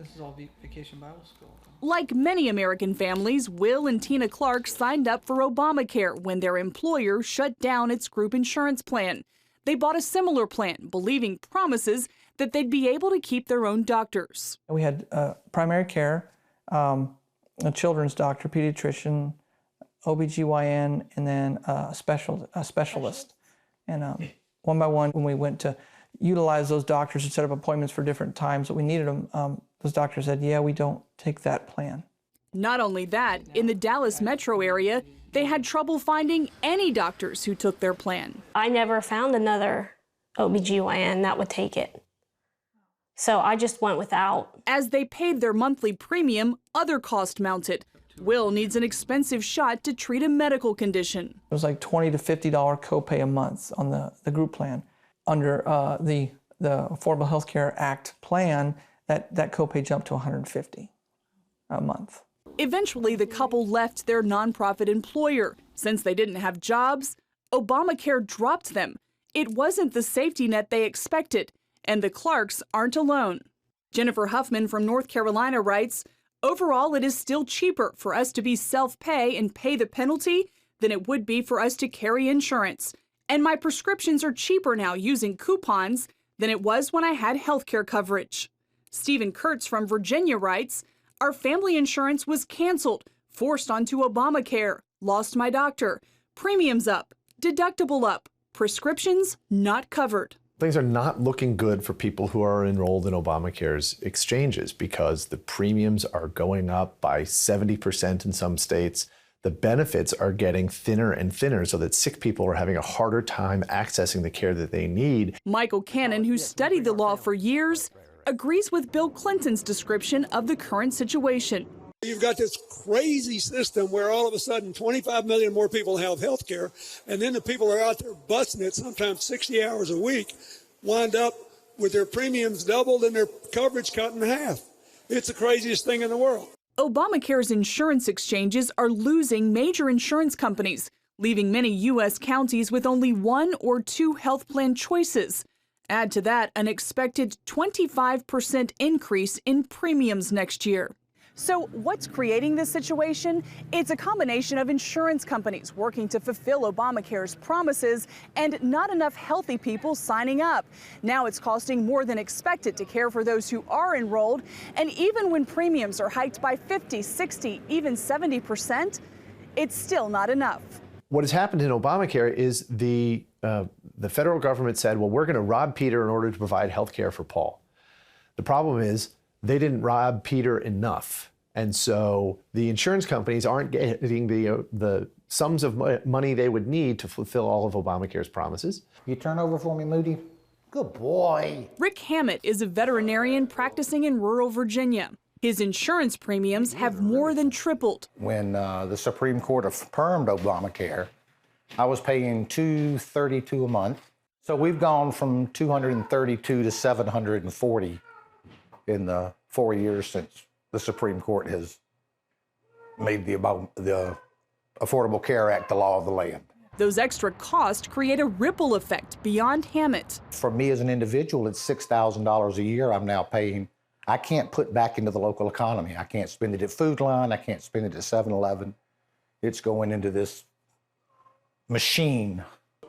This is all Vacation Bible School. Like many American families, Will and Tina Clark signed up for Obamacare when their employer shut down its group insurance plan. They bought a similar plan, believing promises that they'd be able to keep their own doctors. We had primary care, a children's doctor, pediatrician, OBGYN, and then a specialist. And one by one, when we went to utilize those doctors and set up appointments for different times that we needed them, those doctors said, yeah, we don't take that plan. Not only that, in the Dallas metro area, they had trouble finding any doctors who took their plan. I never found another OBGYN that would take it. So I just went without. As they paid their monthly premium, other costs mounted. Will needs an expensive shot to treat a medical condition. It was like $20 to $50 copay a month on the group plan. Under the Affordable Health Care Act plan, that copay jumped to $150 a month. Eventually, the couple left their nonprofit employer. Since they didn't have jobs, Obamacare dropped them. It wasn't the safety net they expected, and the Clarks aren't alone. Jennifer Huffman from North Carolina writes, overall, it is still cheaper for us to be self-pay and pay the penalty than it would be for us to carry insurance. And my prescriptions are cheaper now using coupons than it was when I had health care coverage. Stephen Kurtz from Virginia writes, our family insurance was canceled, forced onto Obamacare, lost my doctor, premiums up, deductible up, prescriptions not covered. Things are not looking good for people who are enrolled in Obamacare's exchanges because the premiums are going up by 70% in some states. The benefits are getting thinner and thinner so that sick people are having a harder time accessing the care that they need. Michael Cannon, who studied the law for years, agrees with Bill Clinton's description of the current situation. You've got this crazy system where all of a sudden 25 million more people have health care, and then the people are out there busting it sometimes 60 hours a week, wind up with their premiums doubled and their coverage cut in half. It's the craziest thing in the world. Obamacare's insurance exchanges are losing major insurance companies, leaving many U.S. counties with only 1 or 2 health plan choices. Add to that an expected 25% increase in premiums next year. So what's creating this situation? It's a combination of insurance companies working to fulfill Obamacare's promises and not enough healthy people signing up. Now it's costing more than expected to care for those who are enrolled. And even when premiums are hiked by 50, 60, even 70%, it's still not enough. What has happened in Obamacare is the federal government said, well, we're going to rob Peter in order to provide health care for Paul. The problem is they didn't rob Peter enough. And so the insurance companies aren't getting the sums of money they would need to fulfill all of Obamacare's promises. You turn over for me, Moody? Good boy. Rick Hammett is a veterinarian practicing in rural Virginia. His insurance premiums have more than tripled. When the Supreme Court affirmed Obamacare, I was paying $232 a month. So we've gone from $232 to $740 in the 4 years since the Supreme Court has made the Affordable Care Act the law of the land. Those extra costs create a ripple effect beyond Hammett. For me as an individual, it's $6,000 a year I'm now paying. I can't put back into the local economy. I can't spend it at Food Line. I can't spend it at 7-Eleven. It's going into this machine.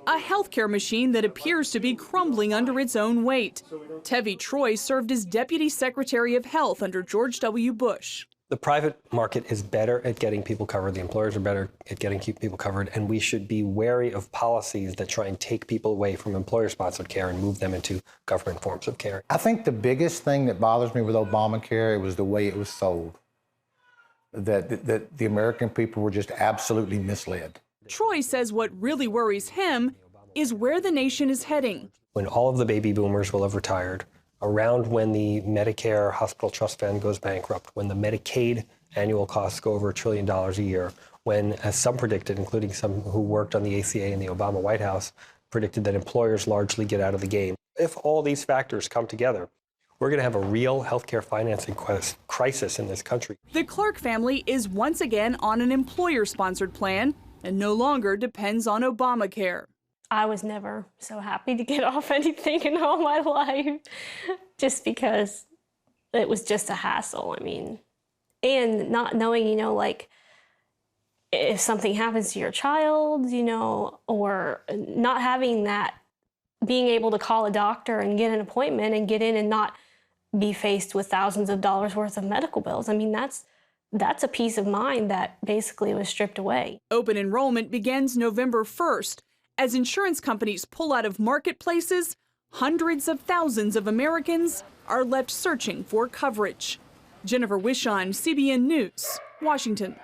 A healthcare machine that appears to be crumbling under its own weight. Tevi Troy served as Deputy Secretary of Health under George W. Bush. The private market is better at getting people covered. The employers are better at getting people covered. And we should be wary of policies that try and take people away from employer-sponsored care and move them into government forms of care. I think the biggest thing that bothers me with Obamacare was the way it was sold. That the American people were just absolutely misled. Troy says what really worries him is where the nation is heading. When all of the baby boomers will have retired, around when the Medicare hospital trust fund goes bankrupt, when the Medicaid annual costs go over $1 trillion a year, when, as some predicted, including some who worked on the ACA in the Obama White House, predicted that employers largely get out of the game. If all these factors come together, we're going to have a real healthcare financing crisis in this country. The Clark family is once again on an employer-sponsored plan and no longer depends on Obamacare. I was never so happy to get off anything in all my life, just because it was just a hassle. I mean, and not knowing, you know, like if something happens to your child, you know, or not having that, being able to call a doctor and get an appointment and get in and not be faced with thousands of dollars worth of medical bills. I mean, that's a peace of mind that basically was stripped away. Open enrollment begins November 1st. As insurance companies pull out of marketplaces, hundreds of thousands of Americans are left searching for coverage. Jennifer Wishon, CBN News, Washington.